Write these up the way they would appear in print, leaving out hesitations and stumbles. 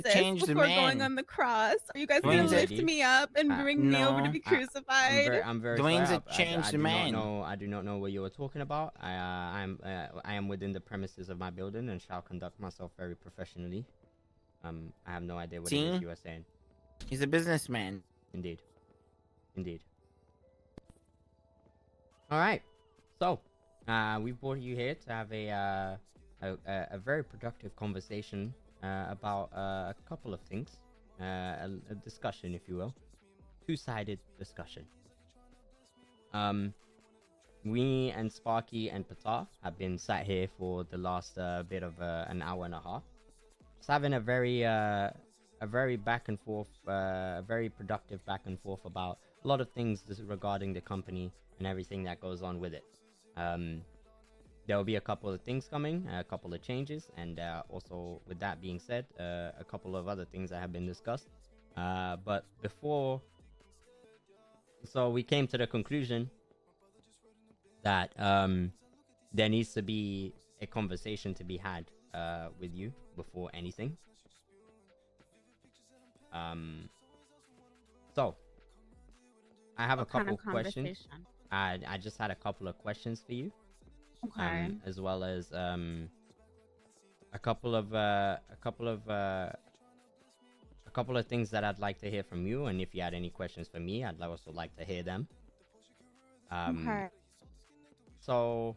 changed before man. going on the cross? Are you guys Dwayne's gonna a- lift me up and bring me over to no, be crucified? I'm very Dwayne's sorry. a changed man. I do not know what you were talking about. I am within the premises of my building and shall conduct myself very professionally. I have no idea what it is you are saying. He's a businessman. Indeed. Indeed. All right. So, we brought you here to have a very productive conversation about a couple of things. A discussion, if you will. Two-sided discussion. We and Sparky and Patar have been sat here for the last bit of an hour and a half. Just having a very back and forth, very productive back and forth about a lot of things regarding the company and everything that goes on with it. There will be a couple of things coming, a couple of changes, and also with that being said, a couple of other things that have been discussed. But before, so we came to the conclusion that there needs to be a conversation to be had with you before anything. So I have a couple of questions. I just had a couple of questions for you. Okay. As well as a couple of things that I'd like to hear from you, and if you had any questions for me, I'd also like to hear them. Okay. So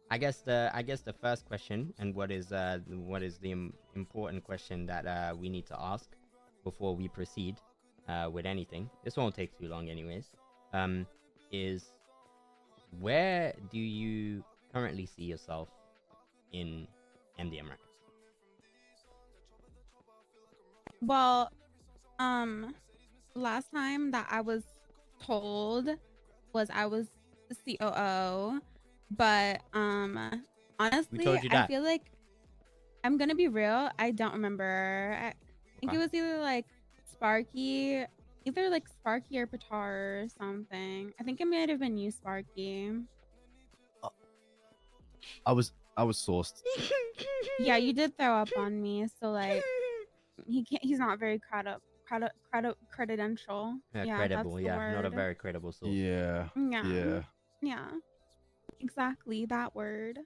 I guess the first question, and what is the important question that we need to ask before we proceed with anything, this won't take too long anyways, is where do you currently see yourself in MDM Records? Well, last time that I was told was I was the COO, but honestly, I feel like, I'm gonna be real, I don't remember. I think it was either like Sparky or Patar or something. I think it might have been you, Sparky. I was sourced. Yeah, you did throw up on me, so like he's not very credential. Yeah, credible, yeah, not a very credible source. Yeah. Exactly, that word.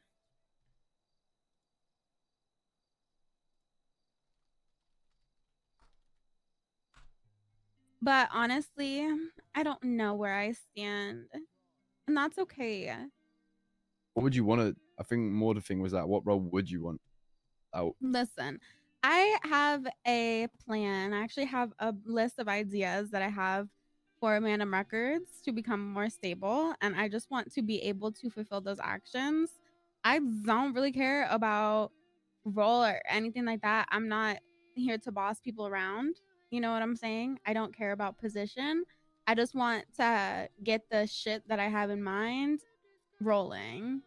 But honestly, I don't know where I stand, and that's okay. What would you want to? I think more the thing was that what role would you want out? Listen, I have a plan. I actually have a list of ideas that I have for Mandem Records to become more stable, and I just want to be able to fulfill those actions. I don't really care about role or anything like that. I'm not here to boss people around. You know what I'm saying? I don't care about position. I just want to get the shit that I have in mind rolling.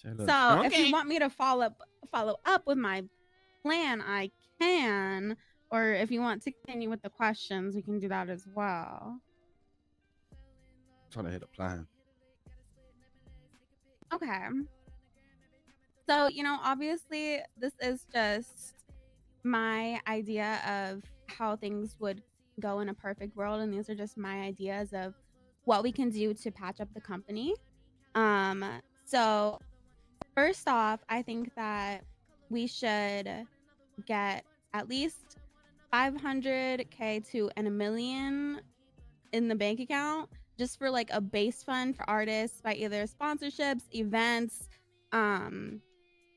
So if you want me to follow up with my plan, I can. Or if you want to continue with the questions, we can do that as well. I'm trying to hit a plan. Okay. So, obviously this is just my idea of how things would go in a perfect world, and these are just my ideas of what we can do to patch up the company. So first off, I think that we should get at least 500K to $1 million in the bank account, just for like a base fund for artists by either sponsorships, events,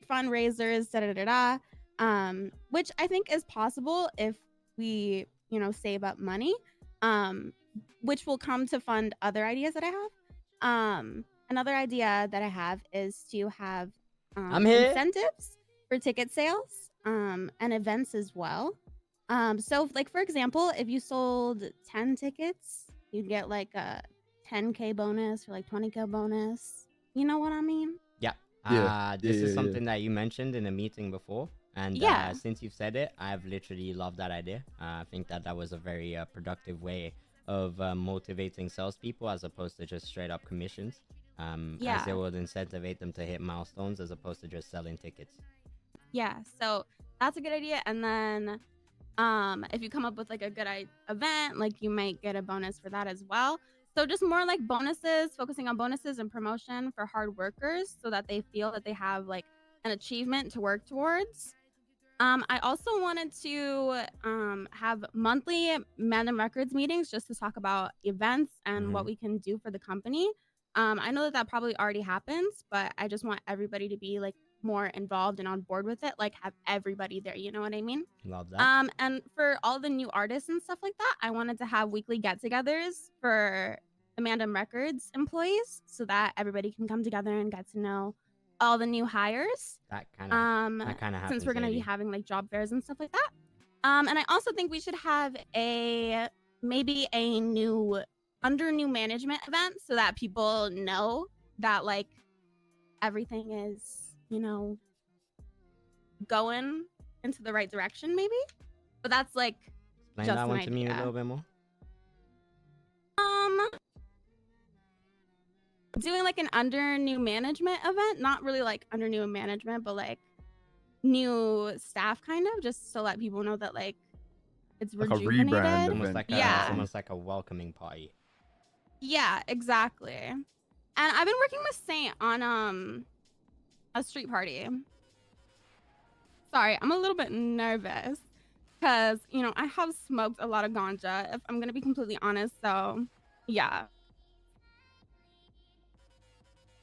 fundraisers, which I think is possible if we, save up money, which will come to fund other ideas that I have. Another idea that I have is to have incentives for ticket sales and events as well. So like, for example, if you sold 10 tickets, you'd get like a 10K bonus or like 20K bonus. You know what I mean? Yeah. This is something that you mentioned in a meeting before. And since you've said it, I've literally loved that idea. I think that was a very productive way of motivating salespeople as opposed to just straight up commissions. as it would incentivate them to hit milestones as opposed to just selling tickets. Yeah, so that's a good idea. And then if you come up with like a good event, like you might get a bonus for that as well. So just more like bonuses, focusing on bonuses and promotion for hard workers so that they feel that they have like an achievement to work towards. I also wanted to have monthly Mandem Records meetings just to talk about events and what we can do for the company. I know that that probably already happens, but I just want everybody to be like more involved and on board with it, like have everybody there, you know what I mean? Love that. And for all the new artists and stuff like that, I wanted to have weekly get-togethers for the Mandem Records employees so that everybody can come together and get to know all the new hires. That kind of happens, since we're gonna be having like job fairs and stuff like that. And I also think we should have maybe a new management event so that people know that like everything is, you know, going into the right direction maybe. But that's like explain just that an one to me a idea. little bit more. Doing like an under new management event, not really like under new management, but like new staff kind of, just to let people know that like it's Like a rejuvenated. rebrand Almost event. like Yeah. almost like a welcoming party. Yeah, exactly. And I've been working with Saint on a street party. Sorry, I'm a little bit nervous because, you know, I have smoked a lot of ganja, if I'm gonna be completely honest. So yeah.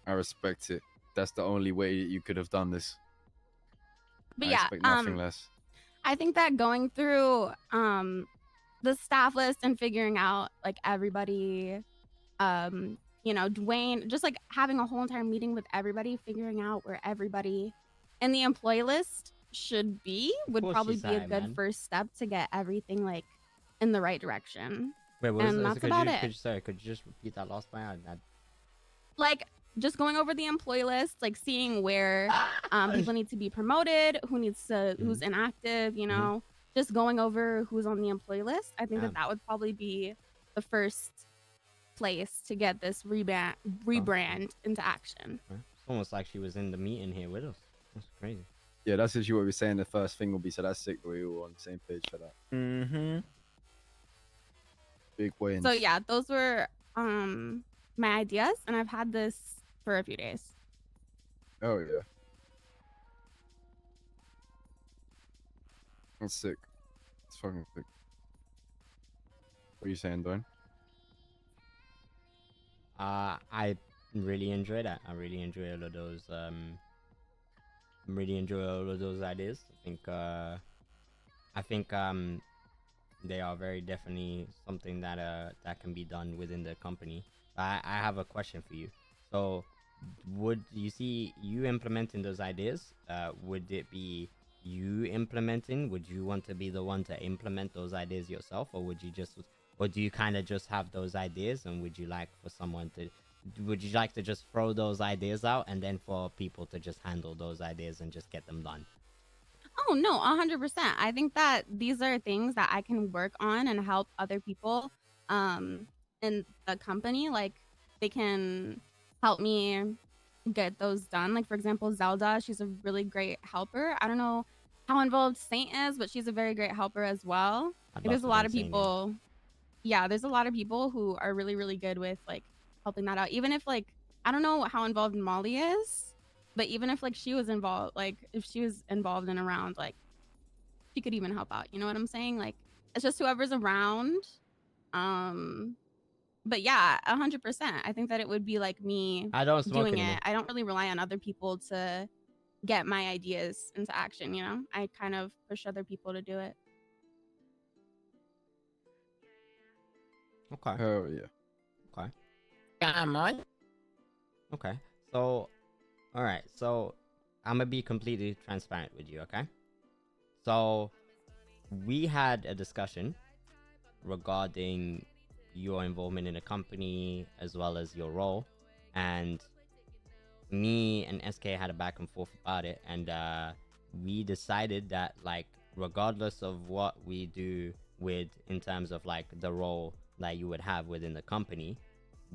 I respect it. That's the only way you could have done this. But I yeah, expect nothing less. I think that going through the staff list and figuring out like everybody, you know, Dwayne, just like having a whole entire meeting with everybody, figuring out where everybody in the employee list should be would course probably she's be a right, good man. first step to get everything like in the right direction. Wait, what was And that? that's about it. Could you just repeat that last part? Like just going over the employee list, like seeing where people need to be promoted, who's inactive, you know, just going over who's on the employee list. I think that would probably be the first place to get this rebrand into action. It's almost like she was in the meeting here with us. That's crazy. Yeah, that's actually what we're saying. The first thing will be, so that's sick that we're all on the same page for that. Mm-hmm. Big wins. So yeah, those were my ideas, and I've had this for a few days. Oh yeah. That's sick. It's fucking sick. What are you saying, Dwayne? I really enjoy that. I really enjoy all of those. Really enjoy all of those ideas. I think they are very definitely something that that can be done within the company. I have a question for you. So, would you see you implementing those ideas? Would it be you implementing? Would you want to be the one to implement those ideas yourself, or would you just, or do you kind of just have those ideas, and would you like for someone to, would you like to just throw those ideas out and then for people to just handle those ideas and just get them done? Oh no, 100%. I think that these are things that I can work on and help other people in the company. Like they can help me get those done. Like for example, Zelda, she's a really great helper. I don't know how involved Saint is, but she's a very great helper as well. Like, there's a lot of people. Yeah, there's a lot of people who are really, really good with like helping that out. Even if like, I don't know how involved Molly is, but even if like she was involved, like if she was involved and around, like she could even help out. You know what I'm saying? Like it's just whoever's around. But yeah, 100%. I think that it would be like me doing it. I don't really rely on other people to get my ideas into action, you know? I kind of push other people to do it. Okay. Oh yeah. Okay. Come on. Okay. So, all right. So, I'm gonna be completely transparent with you. Okay. So, we had a discussion regarding your involvement in the company as well as your role, and me and SK had a back and forth about it, and we decided that like regardless of what we do with in terms of like the role that you would have within the company,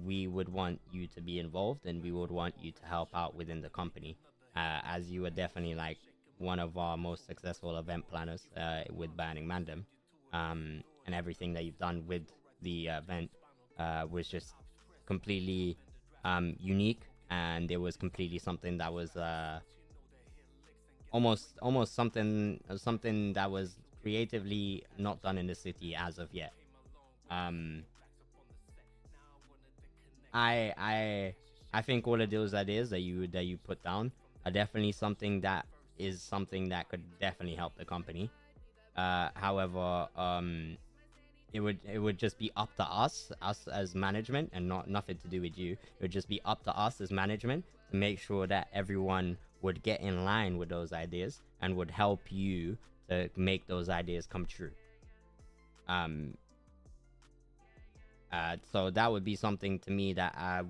we would want you to be involved, and we would want you to help out within the company, as you are definitely like one of our most successful event planners with Burning Mandem, and everything that you've done with the event was just completely unique, and it was completely something that was almost something that was creatively not done in the city as of yet. I think all of those ideas that you put down are definitely something that could definitely help the company. However, it would just be up to us as management, and nothing to do with you. It would just be up to us as management to make sure that everyone would get in line with those ideas and would help you to make those ideas come true. So that would be something to me that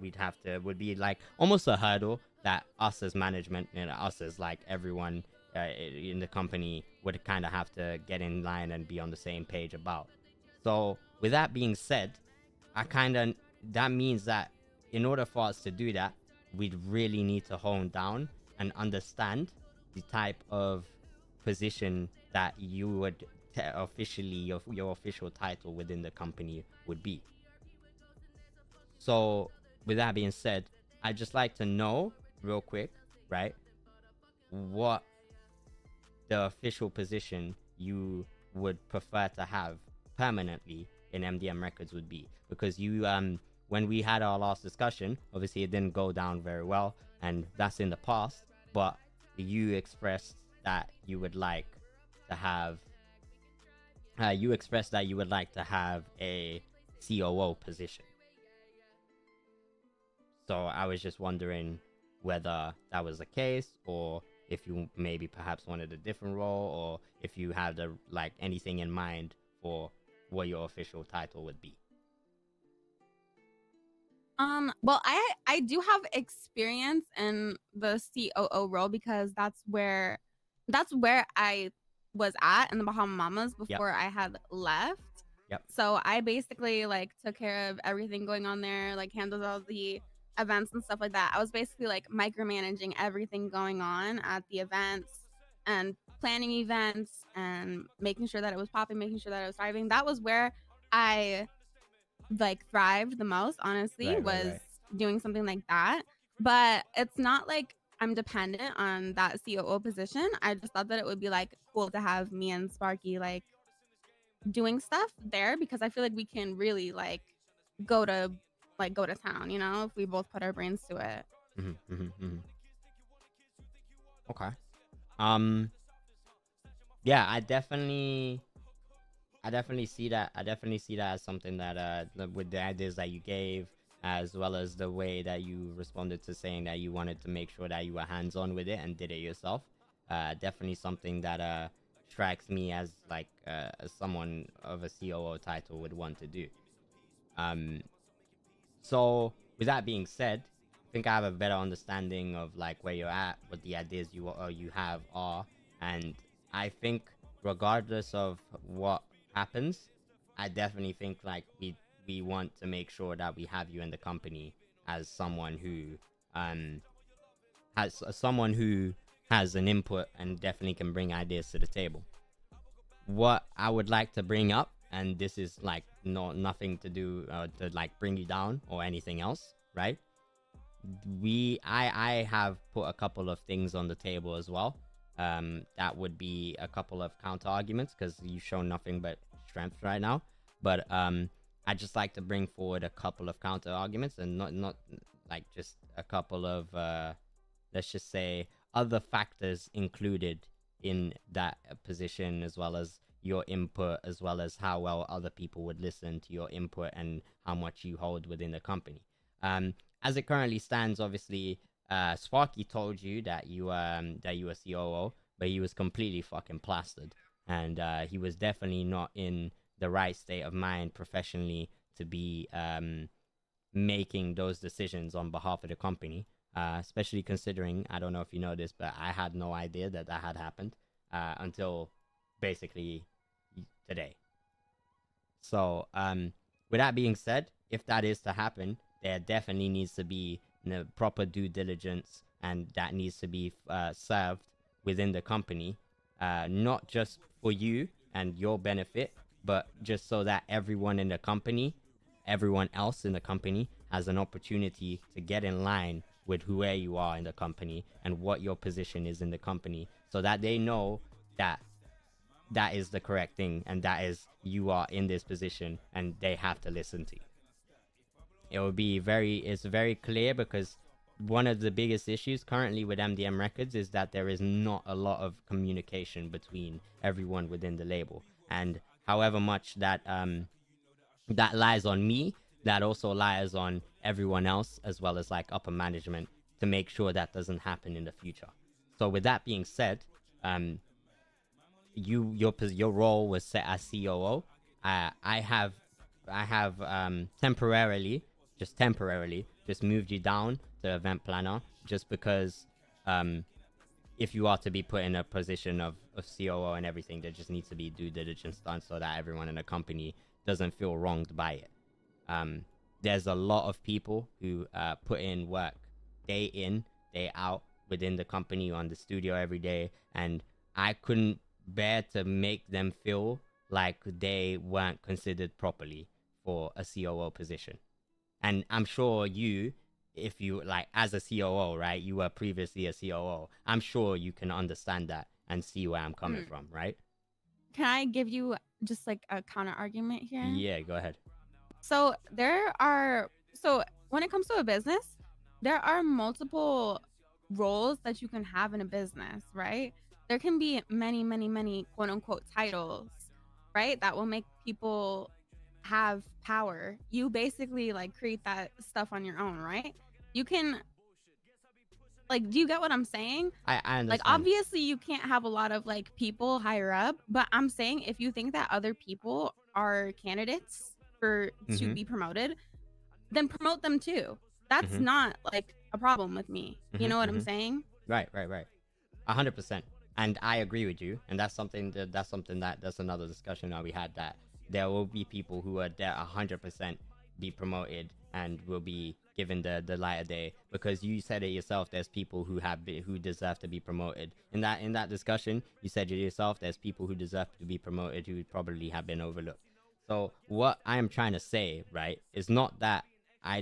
would be like almost a hurdle that us as management and us as like everyone in the company would kind of have to get in line and be on the same page about. So with that being said, that means that in order for us to do that, we'd really need to hone down and understand the type of position that you would officially your official title within the company would be. So with that being said, I'd just like to know real quick, right, what the official position you would prefer to have permanently in MDM Records would be. Because you when we had our last discussion, obviously it didn't go down very well, and that's in the past, but you expressed that you would like to have a COO position. So I was just wondering whether that was the case, or if you maybe perhaps wanted a different role, or if you had like anything in mind for what your official title would be. Well, I do have experience in the COO role, because that's where I was at in the Bahama Mamas before I had left. Yep. So I basically like took care of everything going on there, like handled all the events and stuff like that. I was basically like micromanaging everything going on at the events and planning events and making sure that it was popping, making sure that it was thriving. That was where I like thrived the most, honestly, was doing something like that. But it's not like I'm dependent on that COO position. I just thought that it would be like cool to have me and Sparky like doing stuff there, because I feel like we can really like go to town, you know, if we both put our brains to it. Okay. Yeah, I definitely see that. I definitely see that as something that with the ideas that you gave, as well as the way that you responded to saying that you wanted to make sure that you were hands-on with it and did it yourself. Definitely something that strikes me as like as someone of a COO title would want to do. So with that being said, I think I have a better understanding of like where you're at, what the ideas you have are, and I think regardless of what happens, I definitely think like we want to make sure that we have you in the company as someone who has an input and definitely can bring ideas to the table. What I would like to bring up, and this is like nothing to do to like bring you down or anything else, right? I have put a couple of things on the table as well. That would be a couple of counter arguments, because you've shown nothing but strength right now. But I just like to bring forward a couple of counter arguments, and not like just a couple of let's just say other factors included in that position, as well as your input, as well as how well other people would listen to your input and how much you hold within the company. As it currently stands, obviously, Sparky told you that you were COO, but he was completely fucking plastered, and he was definitely not in the right state of mind professionally to be making those decisions on behalf of the company. Especially considering, I don't know if you know this, but I had no idea that had happened until basically today. So with that being said, if that is to happen, there definitely needs to be proper due diligence, and that needs to be served within the company, not just for you and your benefit, but just so that everyone in the company, everyone else in the company has an opportunity to get in line with where you are in the company and what your position is in the company, so that they know that that is the correct thing, and that is, you are in this position and they have to listen to you. It will be it's very clear, because one of the biggest issues currently with MDM Records is that there is not a lot of communication between everyone within the label. And however much that that lies on me, that also lies on everyone else, as well as like upper management, to make sure that doesn't happen in the future. So with that being said, your role was set as COO. I have temporarily just moved you down to event planner, just because if you are to be put in a position of COO and everything, there just needs to be due diligence done so that everyone in the company doesn't feel wronged by it. There's a lot of people who put in work day in, day out within the company, on the studio every day, and I couldn't bear to make them feel like they weren't considered properly for a COO position. And I'm sure you, if you like, as a COO, right, you were previously a COO, I'm sure you can understand that and see where I'm coming from, right? Can I give you just like a counter argument here? Yeah, go ahead. So when it comes to a business, there are multiple roles that you can have in a business, right? There can be many, many, many quote unquote titles, right? That will make people have power. You basically like create that stuff on your own, right? You can, like, do you get what I'm saying? I understand. Like, obviously you can't have a lot of like people higher up, but I'm saying if you think that other people are candidates to be promoted, then promote them too. That's not like a problem with me. You know what I'm saying? Right. 100%. And I agree with you. And that's another discussion that we had, that there will be people who are there 100% be promoted and will be given the light of day, because you said it yourself, there's people who deserve to be promoted. In that discussion, you said it yourself, there's people who deserve to be promoted who probably have been overlooked. So what I am trying to say, right, is not that I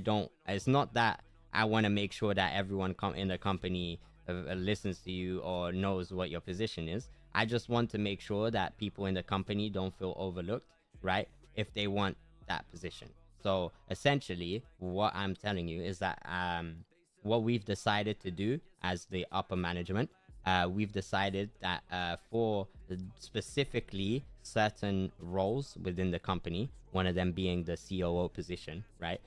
want to make sure that everyone in the company listens to you or knows what your position is. I just want to make sure that people in the company don't feel overlooked, right, if they want that position. So essentially what I'm telling you is that what we've decided to do as the upper management, we've decided that for specifically certain roles within the company, one of them being the COO position, right?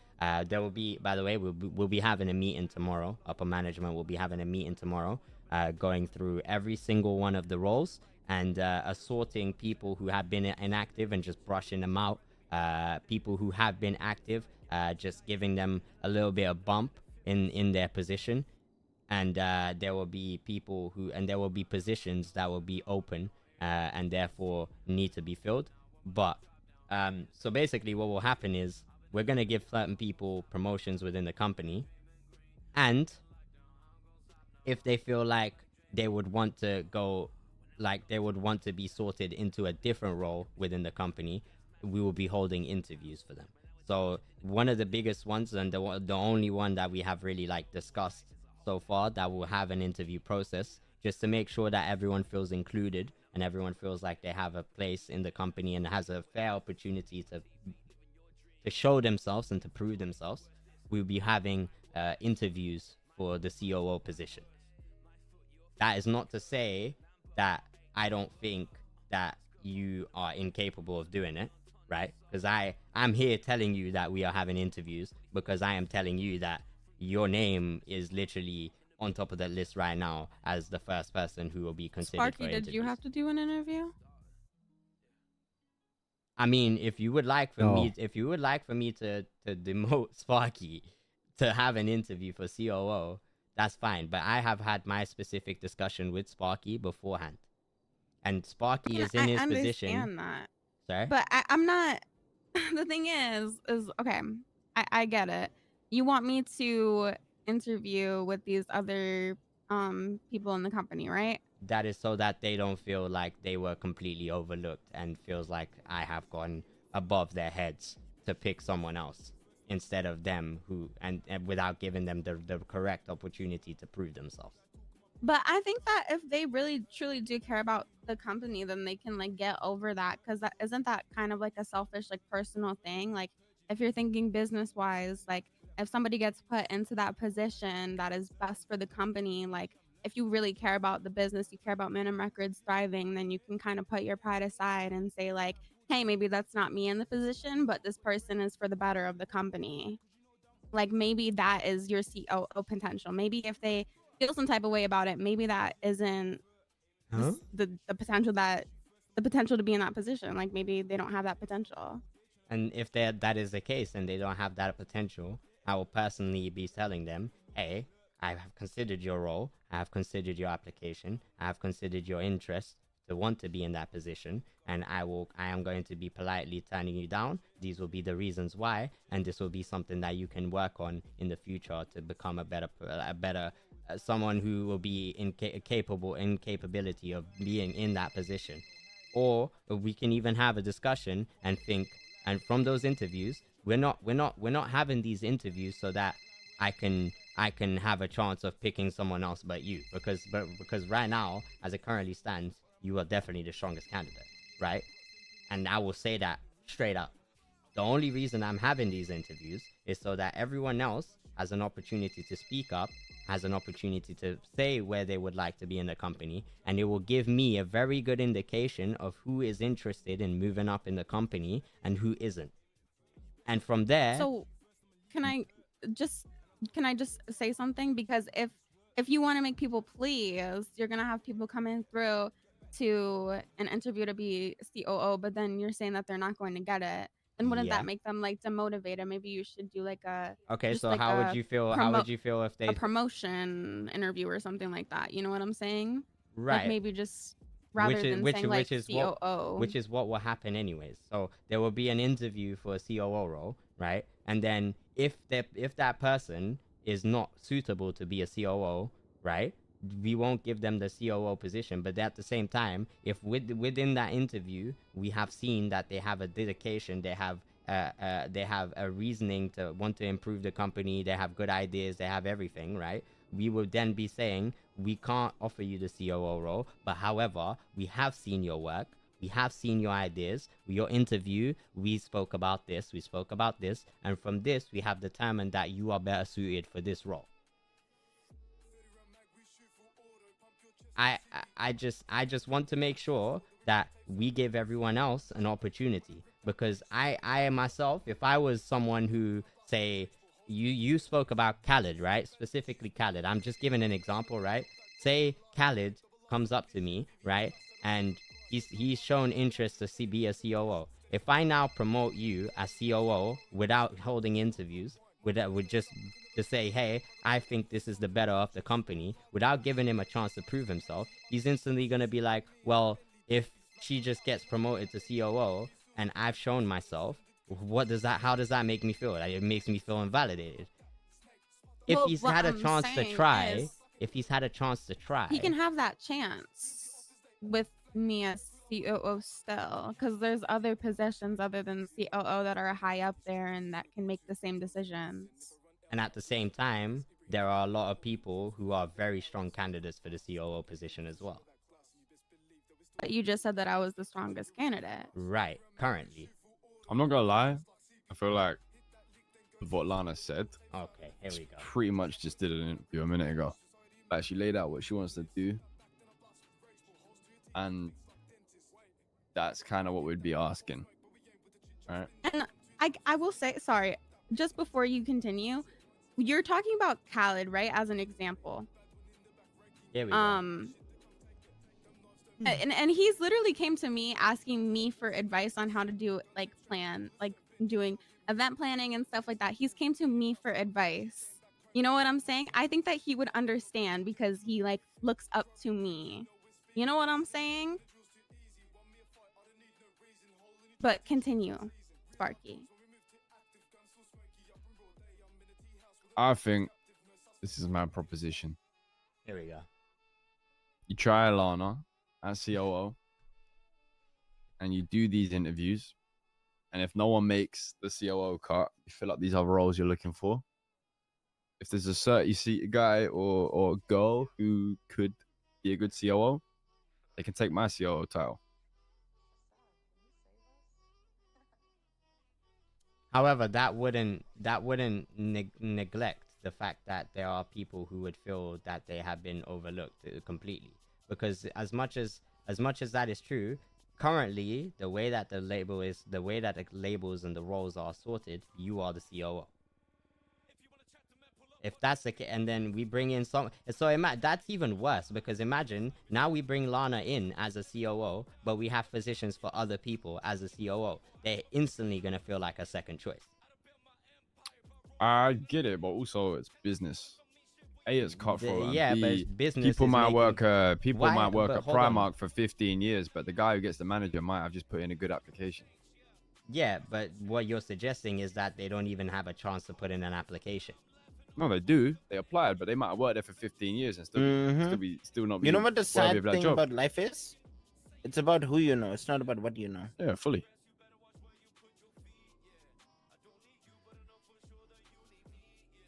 There will be, by the way, we'll be having a meeting tomorrow. Upper management will be having a meeting tomorrow, going through every single one of the roles and assorting people who have been inactive and just brushing them out. People who have been active, just giving them a little bit of bump in their position. And there will be positions that will be open and therefore need to be filled. But so basically what will happen is we're going to give certain people promotions within the company, and if they feel like they would want to be sorted into a different role within the company, we will be holding interviews for them. So one of the biggest ones, and the only one that we have really like discussed so far, that will have an interview process, just to make sure that everyone feels included and everyone feels like they have a place in the company and has a fair opportunity to show themselves and to prove themselves. We'll be having interviews for the COO position. That is not to say that I don't think that you are incapable of doing it, right? Because I'm here telling you that we are having interviews, because I am telling you that your name is literally on top of that list right now as the first person who will be considered Sparky, for interviews. did you have to do an interview? I mean, if you would like for me to demote Sparky to have an interview for COO, that's fine. But I have had my specific discussion with Sparky beforehand, and Sparky is in his position. I understand that. Sorry? But I'm not. The thing is okay. I get it. You want me to interview with these other people in the company, right? That is so that they don't feel like they were completely overlooked and feels like I have gone above their heads to pick someone else instead of them who and without giving them the correct opportunity to prove themselves. But I think that if they really truly do care about the company, then they can like get over that, because that isn't that kind of like a selfish, like personal thing. Like if you're thinking business wise, like if somebody gets put into that position that is best for the company, like if you really care about the business, you care about Mandem Records thriving, then you can kind of put your pride aside and say like, hey, maybe that's not me in the position, but this person is for the better of the company. Like maybe that is your COO potential. Maybe if they feel some type of way about it, maybe that isn't Huh? the potential to be in that position. Like maybe they don't have that potential. And if that is the case and they don't have that potential, I will personally be telling them, hey, I have considered your role, I have considered your application, I have considered your interest to want to be in that position, and I am going to be politely turning you down. These will be the reasons why, and this will be something that you can work on in the future to become a better someone who will be in capability of being in that position. Or we can even have a discussion and think, and from those interviews, we're not having these interviews so that I can have a chance of picking someone else but you, because right now, as it currently stands, you are definitely the strongest candidate, right? And I will say that straight up. The only reason I'm having these interviews is so that everyone else has an opportunity to speak up, has an opportunity to say where they would like to be in the company, and it will give me a very good indication of who is interested in moving up in the company and who isn't. And from there, So can I just say something? Because if you want to make people please, you're gonna have people coming through to an interview to be COO, but then you're saying that they're not going to get it. Then wouldn't yeah. that make them like demotivated? Maybe you should do like a Okay, just so like how would a you feel? How would you feel if they a promotion interview or something like that? You know what I'm saying? Like right? maybe just rather than saying like COO. Which is what will happen anyways. So there will be an interview for a COO role, right? And then if that person is not suitable to be a COO, right? We won't give them the COO position, but at the same time, if within that interview we have seen that they have a dedication, they have a reasoning to want to improve the company, they have good ideas, they have everything, right? We would then be saying, we can't offer you the COO role, but however, we have seen your work, we have seen your ideas, your interview, we spoke about this, and from this, we have determined that you are better suited for this role. I just want to make sure that we give everyone else an opportunity, because I myself, if I was someone who, say, you spoke about Khaled, right? Specifically Khaled. I'm just giving an example, right? Say Khaled comes up to me, right? And he's shown interest to be a COO. If I now promote you as COO without holding interviews, would just to say, hey, I think this is the better of the company, without giving him a chance to prove himself, he's instantly going to be like, well, if she just gets promoted to COO and I've shown myself, how does that make me feel? Like, it makes me feel invalidated. If he's had a chance to try, he can have that chance with me as COO still, because there's other positions other than COO that are high up there and that can make the same decisions. And at the same time, there are a lot of people who are very strong candidates for the COO position as well. But you just said that I was the strongest candidate. Right, currently. I'm not gonna lie. I feel like what Lana said. Okay, here we go. Pretty much just did an interview a minute ago. Like, she laid out what she wants to do, and that's kind of what we'd be asking, right? And I will say, sorry, just before you continue, you're talking about Khaled, right, as an example. Here we go. And he's literally came to me asking me for advice on how to do like doing event planning and stuff like that. He's came to me for advice. You know what I'm saying? I think that he would understand because he like looks up to me. You know what I'm saying? But continue, Sparky. I think this is my proposition. Here we go. You try Lana at COO, and you do these interviews. And if no one makes the COO cut, you fill up these other roles you're looking for. If there's a 30-seat guy or girl who could be a good COO, they can take my COO title. However, that wouldn't neglect the fact that there are people who would feel that they have been overlooked completely. Because as much as that is true, currently the way that the labels and the roles are sorted, you are the COO. If that's the case, and then we bring in some, so that's even worse, because imagine now we bring Lana in as a COO, but we have positions for other people as a COO. They're instantly gonna feel like a second choice. I get it, but also it's business. A, it's cutthroat. Yeah, and but B, business people is might making... work. Might work but at hold on. Primark for 15 years, but the guy who gets the manager might have just put in a good application. Yeah, but what you're suggesting is that they don't even have a chance to put in an application. No, they do. They applied, but they might have worked there for 15 years and still not be. You know what the worthy sad of that thing job. about life is? It's about who you know. It's not about what you know. Yeah, fully.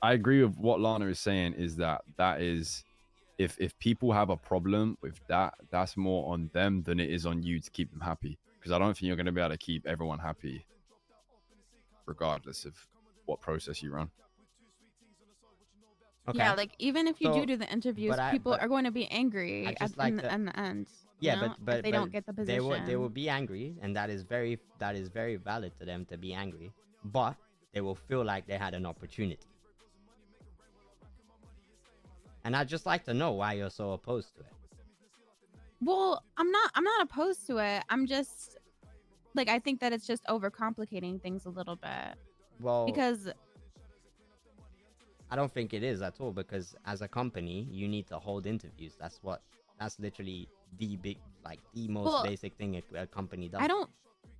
I agree with what Lana is saying. Is that is, if people have a problem with that, that's more on them than it is on you to keep them happy. Because I don't think you're going to be able to keep everyone happy, regardless of what process you run. Okay. Yeah, like even if you So, do the interviews, people are going to be angry I at just like in the end. Yeah, you know, but if they don't get the position. they will be angry, and that is very valid to them to be angry. But they will feel like they had an opportunity. And I'd just like to know why you're so opposed to it. Well, I'm not opposed to it. I'm just like, I think that it's just overcomplicating things a little bit. Well, Because I don't think it is at all, because as a company, you need to hold interviews. That's literally the most basic thing a company does.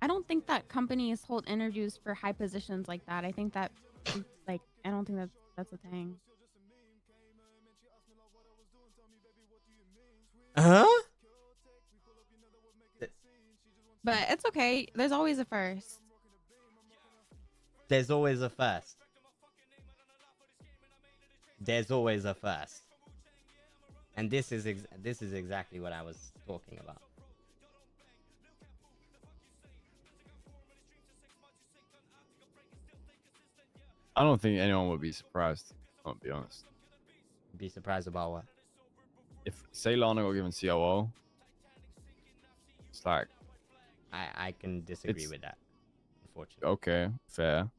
I don't think that companies hold interviews for high positions like that. I think that I don't think that's a thing. Huh? But it's okay. There's always a first. There's always a first. There's always a first. And this is exactly what I was talking about. I don't think anyone would be surprised. I'll be honest. Be surprised about what? If say Lana got given COO, it's like I can disagree with that, unfortunately. Okay, fair.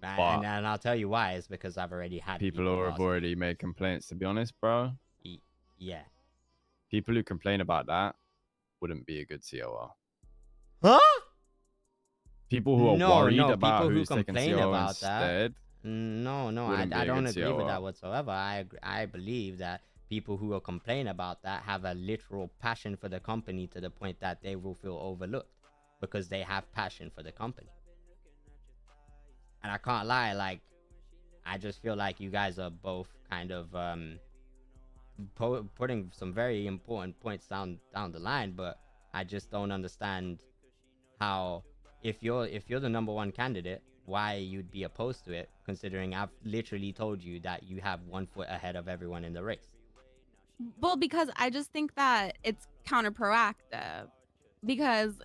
And I'll tell you why. It's because I've already had people who have already made complaints. To be honest, bro. Yeah. People who complain about that wouldn't be a good COO. Huh? People who are worried about people who's who taking complain COO about instead. No, I don't agree with that whatsoever. I believe that people who will complain about that have a literal passion for the company to the point that they will feel overlooked because they have passion for the company. And I can't lie, like, I just feel like you guys are both kind of putting some very important points down the line, but I just don't understand how, if you're the #1 candidate, why you'd be opposed to it, considering I've literally told you that you have 1 foot ahead of everyone in the race. Well, because I just think that it's counterproductive, because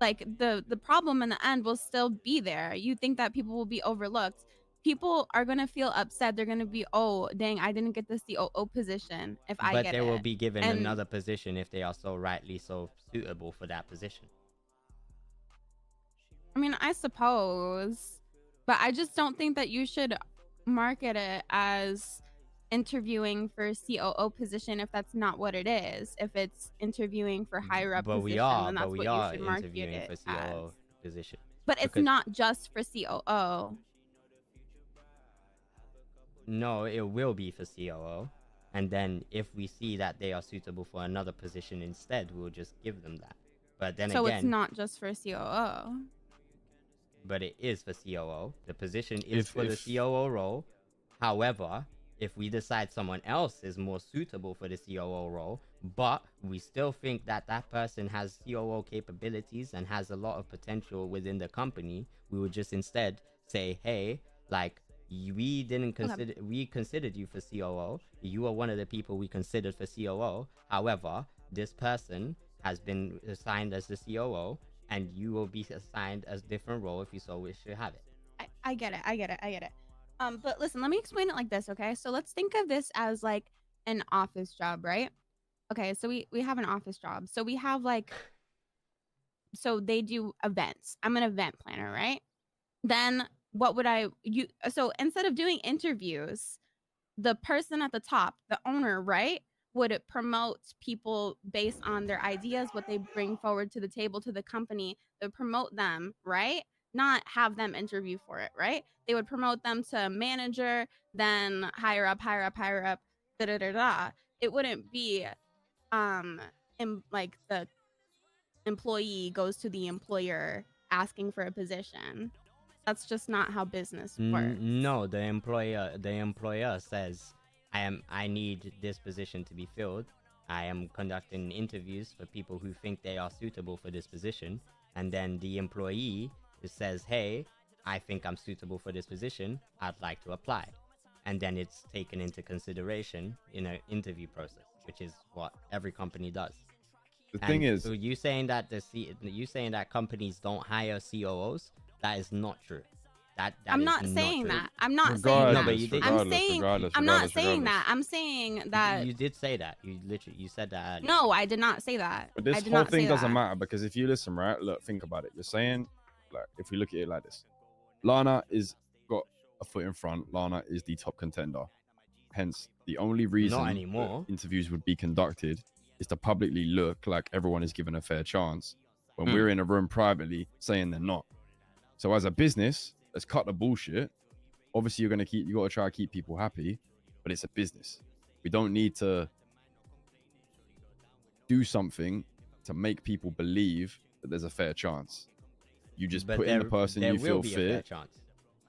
like the problem in the end will still be there. You think that people will be overlooked. People are going to feel upset. They're going to be, oh, dang, I didn't get the COO position if I get it. But they will be given another position if they are so suitable for that position. I mean, I suppose, but I just don't think that you should market it as interviewing for COO position if that's not what it is. If it's interviewing for higher up position, then that's what you should market it for COO position. But it's not just for COO. No, it will be for COO. And then if we see that they are suitable for another position instead, we'll just give them that. But then so again, it's not just for COO. but it is for COO. The position is for the if COO role. However, if we decide someone else is more suitable for the COO role, but we still think that that person has COO capabilities and has a lot of potential within the company, we would just instead say, hey, like, we didn't consider, we considered you for COO. You are one of the people we considered for COO. However, this person has been assigned as the COO, and you will be assigned a different role if you so wish to have it. I get it. But listen, let me explain it like this, okay? So let's think of this as like an office job, right? Okay, so we have an office job. So we have like, so they do events. I'm an event planner, right? Then what would so instead of doing interviews, the person at the top, the owner, right, would promote people based on their ideas, what they bring forward to the table, to the company. They would promote them, right? Not have them interview for it, right? They would promote them to manager, then higher up, da da da da. It wouldn't be like the employee goes to the employer asking for a position. That's just not how business works. No, the employer says, I need this position to be filled. I am conducting interviews for people who think they are suitable for this position. And then the employee says, hey, I think I'm suitable for this position. I'd like to apply. And then it's taken into consideration in an interview process, which is what every company does. The thing is, so you saying that companies don't hire COOs? That is not true. I'm not saying that. I'm not saying that. No, but you did. I'm not saying that. I'm saying that. You did say that. You said that earlier. No, I did not say that. But this whole thing doesn't matter, because if you listen, right? Look, think about it. You're saying, like, if we look at it like this, Lana is got a foot in front. Lana is the top contender. Hence, the only reason Not anymore. interviews would be conducted is to publicly look like everyone is given a fair chance, when we're in a room privately saying they're not. So as a business, let's cut the bullshit. Obviously, you got to try to keep people happy, but it's a business. We don't need to do something to make people believe that there's a fair chance. You just put in the person you feel fit,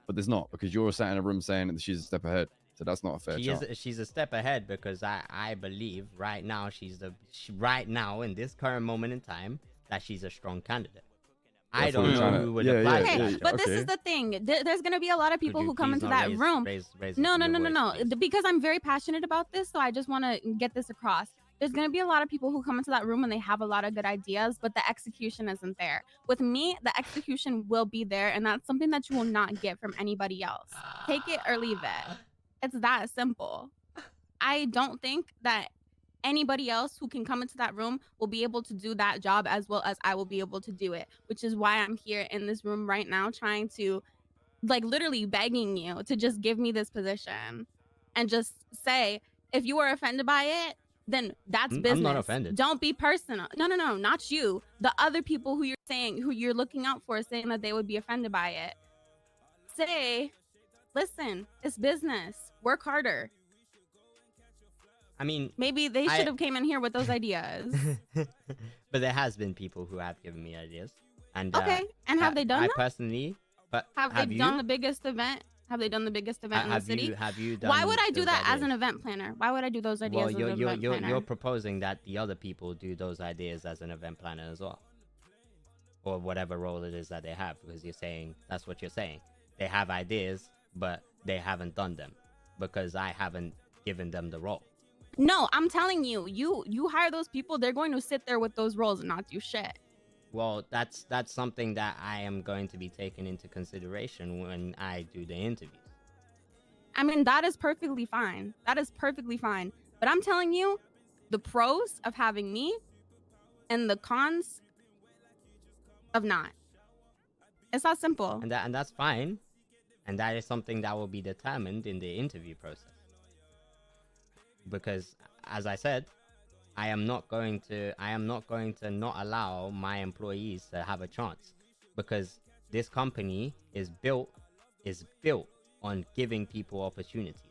but there's not, because you're sat in a room saying that she's a step ahead. So that's not a fair chance. She's a step ahead because I believe right now right now in this current moment in time that she's a strong candidate. I don't know who would apply. Okay, but this is the thing. There's gonna be a lot of people who come into that room. No. Because I'm very passionate about this, so I just want to get this across. There's gonna be a lot of people who come into that room and they have a lot of good ideas, but the execution isn't there. With me, the execution will be there, and that's something that you will not get from anybody else. Take it or leave it. It's that simple. I don't think that anybody else who can come into that room will be able to do that job as well as I will be able to do it, which is why I'm here in this room right now trying to, like, literally begging you to just give me this position and just say, if you are offended by it, then that's business. I'm not offended. Don't be personal. No, not you. The other people who you're looking out for, saying that they would be offended by it. Say, listen, it's business. Work harder. I mean, maybe they should have came in here with those ideas. But there has been people who have given me ideas. And okay, and have they done that? Personally, but have they done the biggest event? Have they done the biggest event in the city? Have you done? Why would I do that as an event planner? Why would I do those ideas as an event planner? You're proposing that the other people do those ideas as an event planner as well, or whatever role it is that they have, because you're saying that's what you're saying. They have ideas, but they haven't done them because I haven't given them the role. No, I'm telling you, you hire those people, they're going to sit there with those roles and not do shit. Well, that's something that I am going to be taking into consideration when I do the interviews. I mean, that is perfectly fine. That is perfectly fine. But I'm telling you, the pros of having me and the cons of not. It's that simple. And that's fine. And that is something that will be determined in the interview process. Because, as I said, I am not going to not allow my employees to have a chance, because this company is built on giving people opportunities.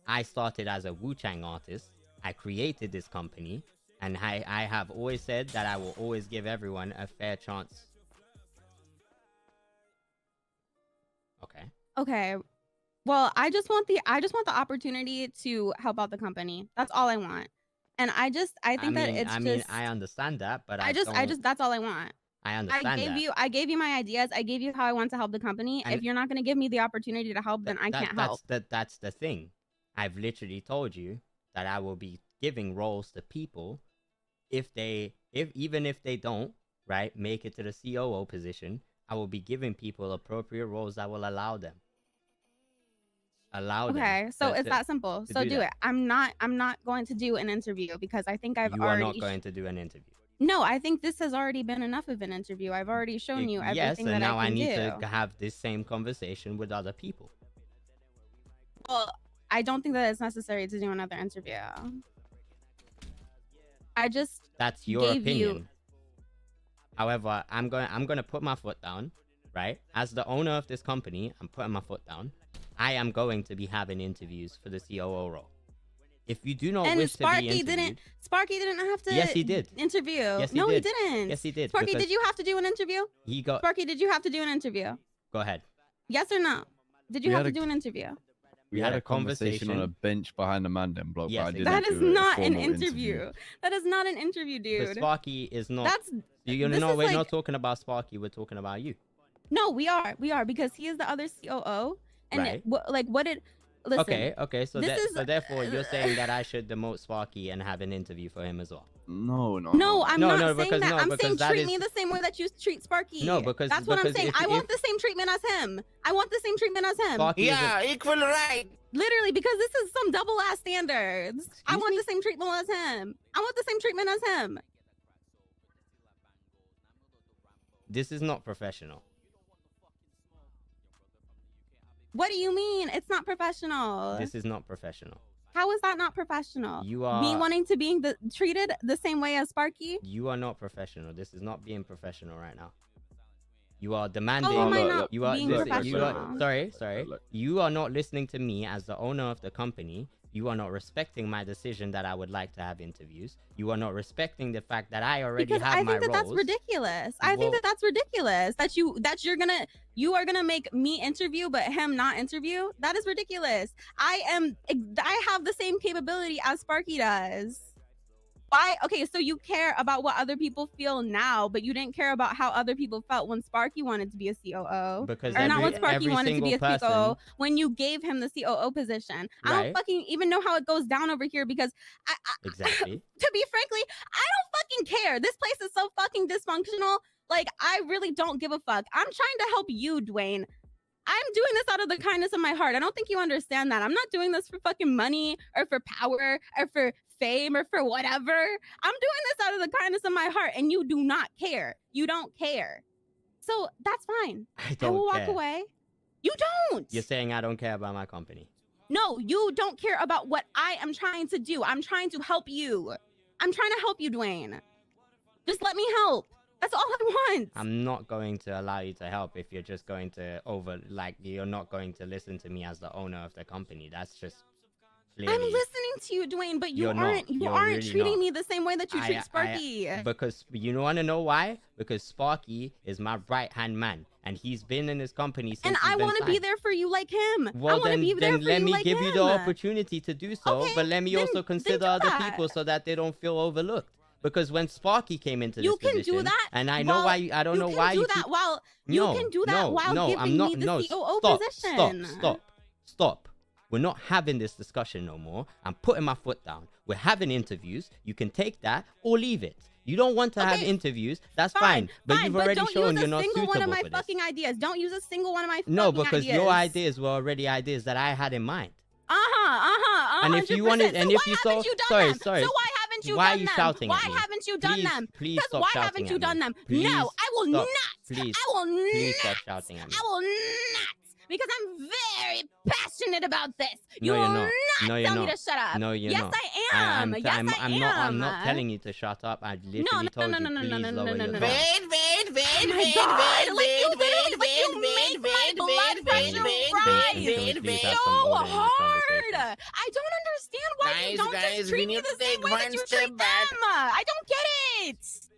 I started as a Wu-Chang artist. I created this company, and I have always said that I will always give everyone a fair chance. Okay. Well, I just want the opportunity to help out the company. That's all I want. And I think that it's just I understand that, but I just that's all I want. I understand I gave you my ideas. I gave you how I want to help the company. And if you're not going to give me the opportunity to help, then I can't help. That's the thing. I've literally told you that I will be giving roles to people even if they don't, right, make it to the COO position. I will be giving people appropriate roles that will allow them. Okay, so it's that simple. So do it. I'm not going to do an interview because I think I've already. You are not going to do an interview. No, I think this has already been enough of an interview. I've already shown you everything that I can do. Yes, and now I need to have this same conversation with other people. Well, I don't think that it's necessary to do another interview. That's your opinion. However, I'm gonna put my foot down, right? As the owner of this company, I'm putting my foot down. I am going to be having interviews for the COO role. If you do not wish to be interviewed... Sparky didn't have to Yes, he did. Interview. Yes, he didn't. Yes, he did. Sparky, did you have to do an interview? Sparky, did you have to do an interview? Go ahead. Yes or no? Did you have to do an interview? We had a conversation on a bench behind the Mandem block. Yes, that is not an interview. That is not an interview, dude. But Sparky is not... we're not talking about Sparky. We're talking about you. No, we are because he is the other COO. And right. Listen, okay. So therefore, you're saying that I should demote Sparky and have an interview for him as well. No, I'm not saying that. I'm saying treat me the same way that you treat Sparky. No, because that's what I'm saying. I want the same treatment as him. I want the same treatment as him. Sparky equal right. Literally, because this is some double ass standards. I want the same treatment as him. I want the same treatment as him. This is not professional. What do you mean? It's not professional. This is not professional. How is that not professional? You are me wanting to be treated the same way as Sparky. You are not professional. This is not being professional right now. You are demanding. Oh, am I not being professional? Sorry. You are not listening to me as the owner of the company. You are not respecting my decision that I would like to have interviews. You are not respecting the fact that I already have my roles. I think that that's ridiculous. I think that that's ridiculous. You are gonna make me interview but him not interview. That is ridiculous. I have the same capability as Sparky does. Why? Okay, so you care about what other people feel now, but you didn't care about how other people felt when Sparky wanted to be a COO. Or not when Sparky wanted to be a COO when you gave him the COO position. Right. I don't fucking even know how it goes down over here because exactly. To be frankly, I don't fucking care. This place is so fucking dysfunctional. Like, I really don't give a fuck. I'm trying to help you, Dwayne. I'm doing this out of the kindness of my heart. I don't think you understand that. I'm not doing this for fucking money or for power or for fame or for whatever. I'm doing this out of the kindness of my heart, and you do not care. You don't care. So that's fine. I will walk away. You don't. You're saying I don't care about my company. No, you don't care about what I am trying to do. I'm trying to help you. I'm trying to help you, Dwayne. Just let me help. That's all I want. I'm not going to allow you to help if you're just going to you're not going to listen to me as the owner of the company. That's just clearly... I'm listening to you, Dwayne, but you aren't really treating me the same way that you treat Sparky. Because you want to know why? Because Sparky is my right-hand man, and he's been in this company since. And I want to be there for you like him. Well, then let me give you the opportunity to do so, okay, but let me also consider other people so that they don't feel overlooked. Because when Sparky came into this position, do that, and I know why. I don't know why you can do that while giving me the COO position. Stop. We're not having this discussion no more. I'm putting my foot down. We're having interviews. You can take that or leave it. You don't want to have interviews. That's fine. But you've already shown you're not suitable for this. Don't use a single one of my fucking ideas. Don't use a single one of my fucking No, ideas. because your ideas were already ideas that I had in mind. And if you wanted, and if you saw, sorry. So why haven't you done them? Why are you shouting at me? Why haven't you done them? Please stop why shouting haven't you at done me. them? Please No, I will not. Please. I will not. Please stop shouting at me. I will not. Because I'm very passionate about this. No, you're not. No, you're tell not. me to shut up. No, you're yes, not. I am. I'm not telling you to shut up. I literally told you please lower your tone. Wait. So hard. I don't understand why you don't just treat me the same way that you treat them. I don't get it.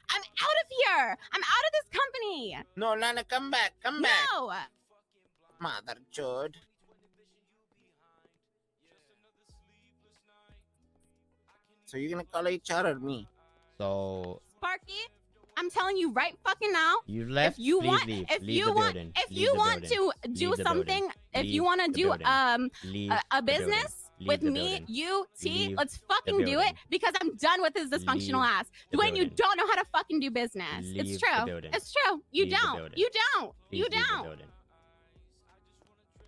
I'm out of here. I'm out of this company. No, Lana, come back. Come back. No. Mother chode. So you're gonna call HR or me? So Sparky, I'm telling you right fucking now. you left. If you Please want, leave. if Leave you the want, building. if Leave you the want building. to do Leave the something, building. if Leave you want to the do building. Leave a the building. business Leave with the me, building. you, T, Leave let's the fucking do it building. because I'm done with his dysfunctional Leave ass. the Dwayne, you building. don't know how to fucking do business. Leave It's the true. building. It's true. You Leave the don't. building. You don't. Please You leave the don't. building.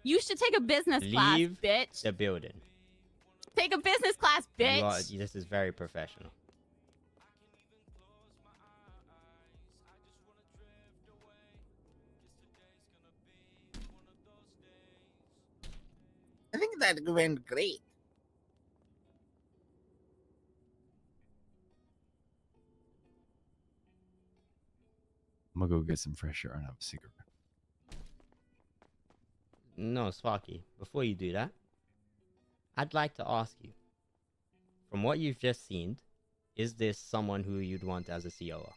You should take a business class, Leave bitch. the building. Take a business class, bitch. This is very professional. I think that went great. I'm gonna go get some fresh air and have a cigarette. No, Sparky, before you do that, I'd like to ask you, from what you've just seen, is this someone who you'd want as a COO?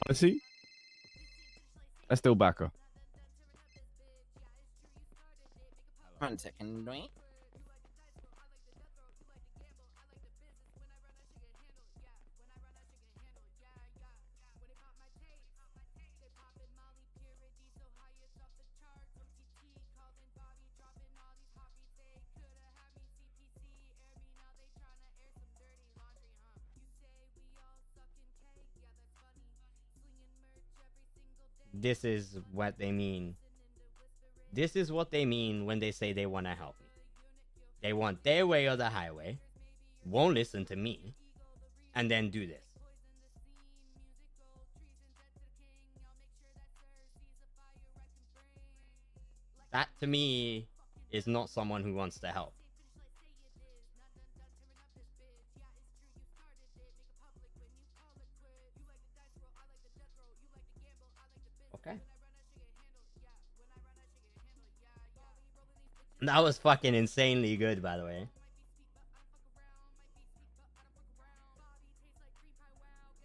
Honestly, I still back her. 1 second, Dwayne. This is what they mean. This is what they mean when they say they want to help me. They want their way or the highway, won't listen to me, and then do this. That to me is not someone who wants to help. Okay. That was fucking insanely good, by the way.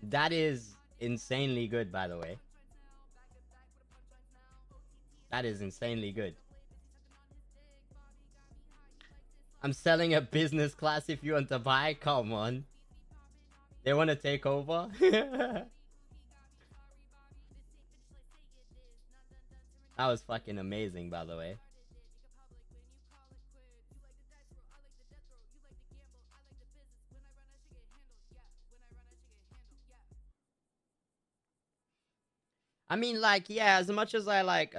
That is insanely good, by the way. That is insanely good. I'm selling a business class if you want to buy. Come on. They want to take over? That was fucking amazing, by the way. I mean, like, yeah, as much as I like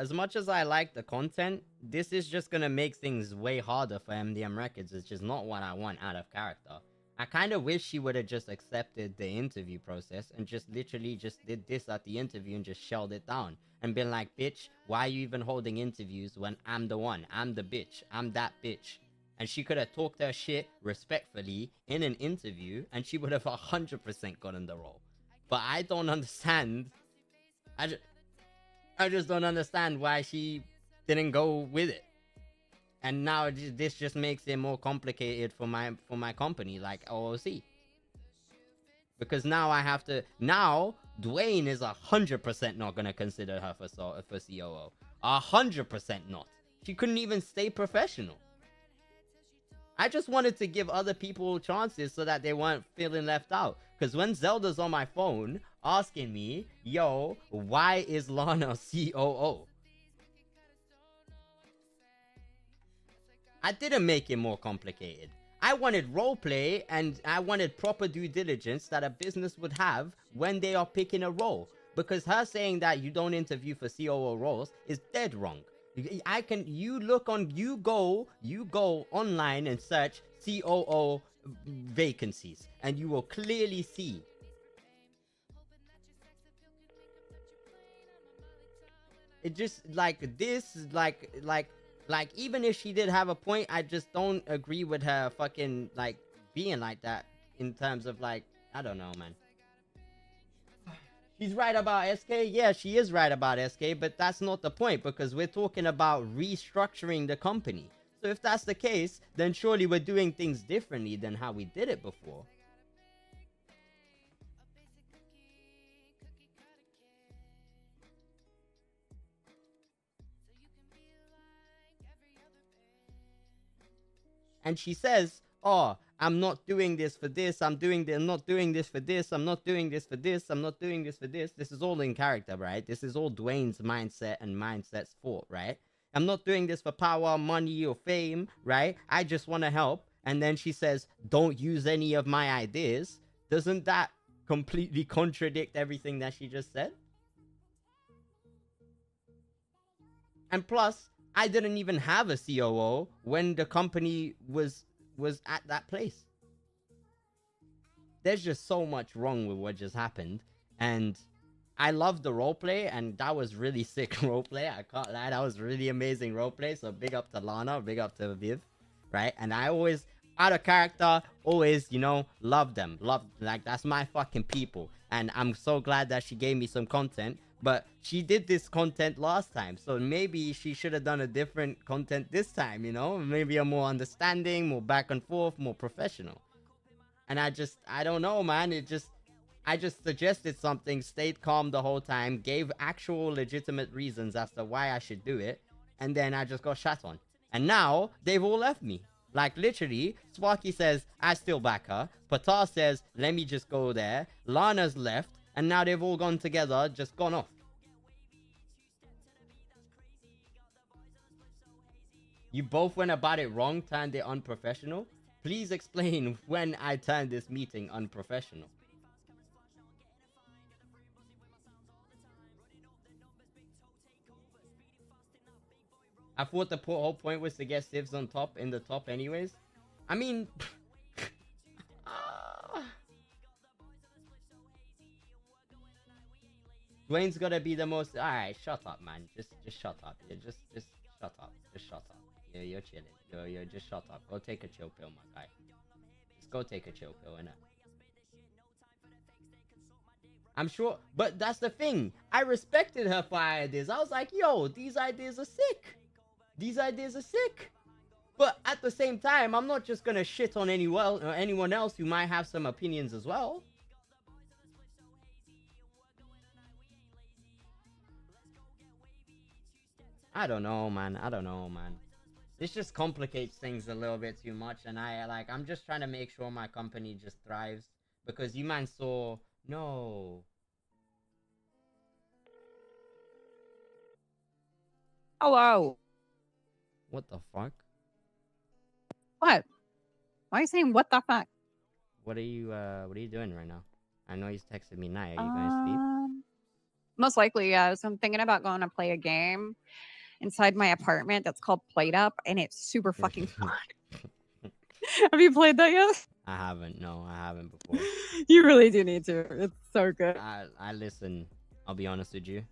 the content, this is just gonna make things way harder for MDM Records. It's just not what I want out of character. I kind of wish she would have just accepted the interview process and just literally just did this at the interview and just shelled it down and been like, bitch, why are you even holding interviews when I'm the one? I'm the bitch. I'm that bitch. And she could have talked her shit respectfully in an interview and she would have 100% gotten the role. But I don't understand. I just don't understand why she didn't go with it. And now this just makes it more complicated for my company, like OOC. Because now I have to... Now, Dwayne is 100% not going to consider her for COO. 100% not. She couldn't even stay professional. I just wanted to give other people chances so that they weren't feeling left out. Because when Zelda's on my phone asking me, yo, why is Lana COO? I didn't make it more complicated. I wanted roleplay and I wanted proper due diligence that a business would have when they are picking a role. Because her saying that you don't interview for COO roles is dead wrong. You go online and search COO vacancies and you will clearly see. It just like this, like even if she did have a point, I just don't agree with her fucking like being like that in terms of like, I don't know, man. She's right about SK. Yeah, she is right about SK, but that's not the point because we're talking about restructuring the company. So if that's the case, then surely we're doing things differently than how we did it before. And she says, oh, I'm not doing this for this, I'm not doing this for this, I'm not doing this for this, I'm not doing this for this. This is all in character, right? This is all Dwayne's mindset and mindset's fault, right? I'm not doing this for power, money, or fame, right? I just want to help. And then she says, don't use any of my ideas. Doesn't that completely contradict everything that she just said? And plus, I didn't even have a COO when the company was at that place. There's just so much wrong with what just happened. And I love the roleplay, and that was really sick roleplay. I can't lie, that was really amazing roleplay. So big up to Lana, big up to Viv, right? And I always, out of character, always, you know, love them. Like, that's my fucking people. And I'm so glad that she gave me some content. But she did this content last time, so maybe she should have done a different content this time, you know? Maybe a more understanding, more back and forth, more professional. And I don't know, man. I just suggested something, stayed calm the whole time, gave actual legitimate reasons as to why I should do it, and then I just got shot on. And now, they've all left me. Like, literally, Sparky says, I still back her. Patar says, let me just go there. Lana's left. And now they've all gone together, just gone off. You both went about it wrong, turned it unprofessional. Please explain when I turned this meeting unprofessional. I thought the whole point was to get civs on top, in the top anyways. I mean... Dwayne's gotta be the most. Alright, shut up, man. Just shut up. Yeah, just shut up. Just shut up. Yeah, you're chilling. You're just shut up. Go take a chill pill, my guy. Just go take a chill pill, innit? I'm sure, but that's the thing. I respected her for ideas. I was like, yo, these ideas are sick. These ideas are sick. But at the same time, I'm not just gonna shit on anyone else who might have some opinions as well. I don't know, man. This just complicates things a little bit too much, and I'm just trying to make sure my company just thrives, because you man saw, no. Hello. What the fuck? What? Why are you saying what the fuck? What are you doing right now? I know he's texted me now. Are you going to sleep? Most likely, yeah. So I'm thinking about going to play a game inside my apartment that's called Played Up, and it's super fucking fun. Have you played that yet? I haven't. No, I haven't before. You really do need to. It's so good. I listen. I'll be honest with you.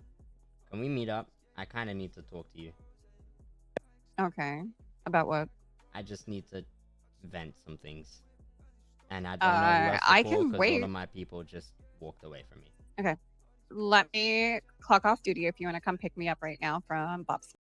Can we meet up? I kind of need to talk to you. Okay. About what? I just need to vent some things. And I don't know who else to I call, can 'cause wait. one of my people just walked away from me. Okay. Let me clock off duty if you want to come pick me up right now from Bob's.